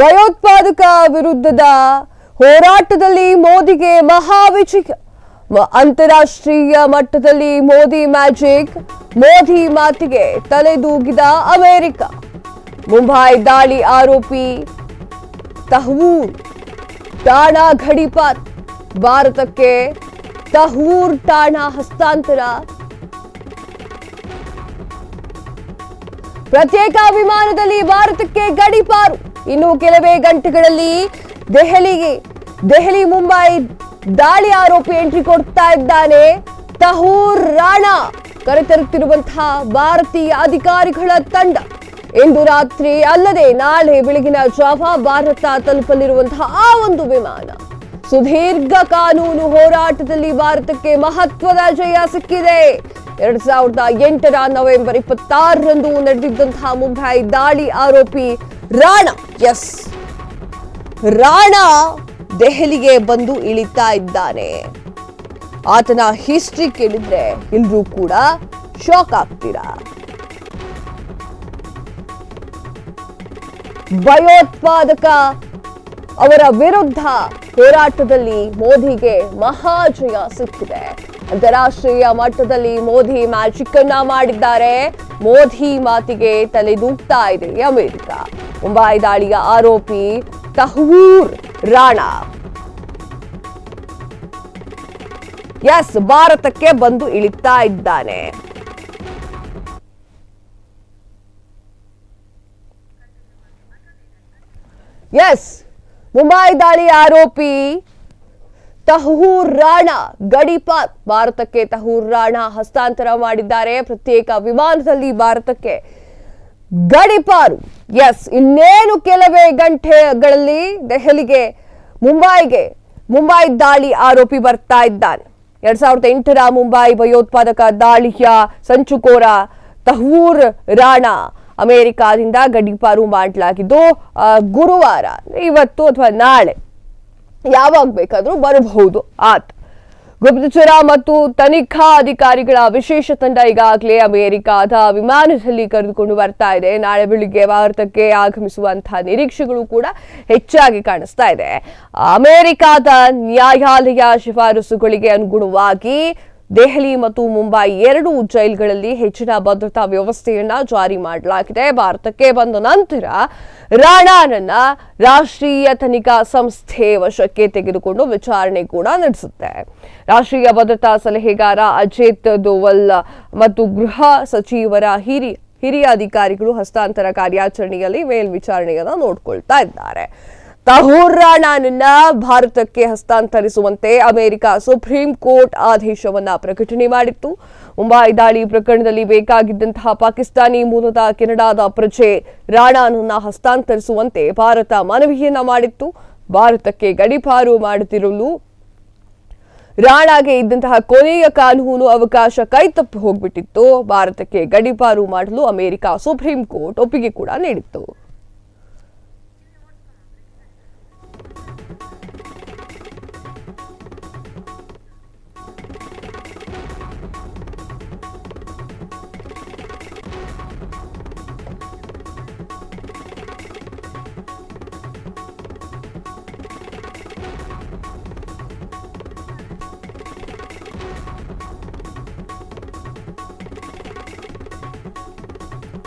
ಭಯೋತ್ಪಾದಕ ವಿರುದ್ಧದ ಹೋರಾಟದಲ್ಲಿ ಮೋದಿಗೆ ಮಹಾವಿಜಯ. ಅಂತಾರಾಷ್ಟ್ರೀಯ ಮಟ್ಟದಲ್ಲಿ ಮೋದಿ ಮ್ಯಾಜಿಕ್. ಮೋದಿ ಮಾತಿಗೆ ತಲೆದೂಗಿದ ಅಮೆರಿಕ. ಮುಂಬೈ ದಾಳಿ ಆರೋಪಿ ತಹ್ವೂರ್ ಠಾಣಾ ಗಡೀಪಾರ್. ಭಾರತಕ್ಕೆ ತಹ್ವೂರ್ ಠಾಣಾ ಹಸ್ತಾಂತರ. ಪ್ರತ್ಯೇಕ ವಿಮಾನದಲ್ಲಿ ಭಾರತಕ್ಕೆ ಗಡೀಪಾರು. ಇನ್ನು ಕೆಲವೇ ಗಂಟೆಗಳಲ್ಲಿ ದೆಹಲಿ ಮುಂಬೈ ದಾಳಿ ಆರೋಪಿ ಎಂಟ್ರಿ ಕೊಡ್ತಾ ಇದ್ದಾನೆ. ತಹ್ವೂರ್ ರಾಣಾ ಕರೆತರುತ್ತಿರುವಂತಹ ಭಾರತೀಯ ಅಧಿಕಾರಿಗಳ ತಂಡ ಇಂದು ರಾತ್ರಿ ಅಲ್ಲದೆ ನಾಳೆ ಬೆಳಗಿನ ಜಾವ ಭಾರತ ತಲುಪಲಿರುವಂತಹ ಆ ಒಂದು ವಿಮಾನ. ಸುದೀರ್ಘ ಕಾನೂನು ಹೋರಾಟದಲ್ಲಿ ಭಾರತಕ್ಕೆ ಮಹತ್ವದ ಜಯ ಸಿಕ್ಕಿದೆ. 2008 ನವೆಂಬರ್ 26ರಂದು ನಡೆದಿದ್ದಂತಹ ಮುಂಬೈ ದಾಳಿ ಆರೋಪಿ ರಾಣಾ ರಾಣಾ ದೆಹಲಿಗೆ ಬಂದು ಇಳಿತಾ ಇದ್ದಾನೆ. ಆತನ ಹಿಸ್ಟ್ರಿ ಕೇಳಿದ್ರೆ ಎಲ್ಲರೂ ಕೂಡ ಶಾಕ್ ಆಗ್ತೀರಾ. ಭಯೋತ್ಪಾದಕ ಅವರ ವಿರುದ್ಧ ಹೋರಾಟದಲ್ಲಿ ಮೋದಿಗೆ ಮಹಾಜಯ ಸಿಕ್ಕಿದೆ. ಅಂತಾರಾಷ್ಟ್ರೀಯ ಮಟ್ಟದಲ್ಲಿ ಮೋದಿ ಮ್ಯಾಜಿಕ್ ಅನ್ನ ಮಾಡಿದ್ದಾರೆ. ಮೋದಿ ಮಾತಿಗೆ ತಲೆದೂಗ್ತಾ ಇದೆ ಅಮೆರಿಕ. ಮುಂಬೈ ದಾಳಿಯ ಆರೋಪಿ ತಹ್ವೂರ್ ರಾಣಾ ಭಾರತಕ್ಕೆ ಬಂದು ಇಳಿತಾ ಇದ್ದಾನೆ. ಮುಂಬೈ ದಾಳಿ ಆರೋಪಿ ತಹ್ವೂರ್ ರಾಣಾ ಗಡೀಪಾರ್. ಭಾರತಕ್ಕೆ ತಹ್ವೂರ್ ರಾಣಾ ಹಸ್ತಾಂತರ ಮಾಡಿದ್ದಾರೆ. ಪ್ರತ್ಯೇಕ ವಿಮಾನದಲ್ಲಿ ಭಾರತಕ್ಕೆ ಗಡೀಪಾರು. ಇನ್ನೇನು ಕೆಲವೇ ಗಂಟೆಗಳಲ್ಲಿ ಮುಂಬೈ ದಾಳಿ ಆರೋಪಿ ಬರ್ತಾ ಇದ್ದಾನೆ. 2008 ಮುಂಬೈ ಭಯೋತ್ಪಾದಕ ದಾಳಿಯ ಸಂಚುಕೋರ ತಹ್ವೂರ್ ರಾಣಾ ಅಮೆರಿಕಾದಿಂದ ಗಡೀಪಾರು ಮಾಡಲಾಗಿದ್ದು ಗುರುವಾರ, ಇವತ್ತು ಅಥವಾ ನಾಳೆ ಯಾವಾಗ ಬೇಕಾದ್ರೂ ಬರಬಹುದು. ಗುಪ್ತಚರ ಮತ್ತು ತನಿಖಾ ಅಧಿಕಾರಿಗಳ ವಿಶೇಷ ತಂಡ ಈಗಾಗಲೇ ಅಮೆರಿಕಾದ ವಿಮಾನದಲ್ಲಿ ಕರೆದುಕೊಂಡು ಬರ್ತಾ ಇದೆ. ನಾಳೆ ಬೆಳಿಗ್ಗೆ ಭಾರತಕ್ಕೆ ಆಗಮಿಸುವಂತಹ ನಿರೀಕ್ಷೆಗಳು ಕೂಡ ಹೆಚ್ಚಾಗಿ ಕಾಣಿಸ್ತಾ ಇದೆ. ಅಮೆರಿಕಾದ ನ್ಯಾಯಾಲಯ ಶಿಫಾರಸುಗಳಿಗೆ ಅನುಗುಣವಾಗಿ ದೆಹಲಿ ಮತ್ತು ಮುಂಬೈ ಎರಡೂ ಜೈಲ್ಗಳಲ್ಲಿ ಹೆಚ್ಚಿನ ಭದ್ರತಾ ವ್ಯವಸ್ಥೆಯನ್ನ ಜಾರಿ ಮಾಡಲಾಗಿದೆ. ಭಾರತಕ್ಕೆ ಬಂದ ನಂತರ ರಾಣಾನನ್ನ ರಾಷ್ಟ್ರೀಯ ತನಿಖಾ ಸಂಸ್ಥೆ ವಶಕ್ಕೆ ತೆಗೆದುಕೊಂಡು ವಿಚಾರಣೆ ಕೂಡ ನಡೆಸುತ್ತೆ. ರಾಷ್ಟ್ರೀಯ ಭದ್ರತಾ ಸಲಹೆಗಾರ ಅಜಿತ್ ದೋವಲ್ ಮತ್ತು ಗೃಹ ಸಚಿವರ ಹಿರಿಯ ಅಧಿಕಾರಿಗಳು ಹಸ್ತಾಂತರ ಕಾರ್ಯಾಚರಣೆಯಲ್ಲಿ ಮೇಲ್ವಿಚಾರಣೆಯನ್ನ ನೋಡ್ಕೊಳ್ತಾ ಇದ್ದಾರೆ. ತಹ್ವೂರ್ ರಾಣಾನನ್ನ ಭಾರತಕ್ಕೆ ಹಸ್ತಾಂತರಿಸುವಂತೆ ಅಮೆರಿಕ ಸುಪ್ರೀಂ ಕೋರ್ಟ್ ಆದೇಶವನ್ನ ಪ್ರಕಟಣೆ ಮಾಡಿತ್ತು. ಮುಂಬೈ ದಾಳಿ ಪ್ರಕರಣದಲ್ಲಿ ಬೇಕಾಗಿದ್ದಂತಹ ಪಾಕಿಸ್ತಾನಿ ಮೂಲದ ಕೆನಡಾದ ಪ್ರಜೆ ರಾಣಾನನ್ನ ಹಸ್ತಾಂತರಿಸುವಂತೆ ಭಾರತ ಮನವಿಯನ್ನ ಮಾಡಿತ್ತು. ಭಾರತಕ್ಕೆ ಗಡೀಪಾರು ಮಾಡುತ್ತಿರಲು ರಾಣಾಗೆ ಇದ್ದಂತಹ ಕೊನೆಯ ಕಾನೂನು ಅವಕಾಶ ಕೈತಪ್ಪಿ ಹೋಗ್ಬಿಟ್ಟಿತ್ತು. ಭಾರತಕ್ಕೆ ಗಡೀಪಾರು ಮಾಡಲು ಅಮೆರಿಕ ಸುಪ್ರೀಂ ಕೋರ್ಟ್ ಒಪ್ಪಿಗೆ ಕೂಡ ನೀಡಿತ್ತು.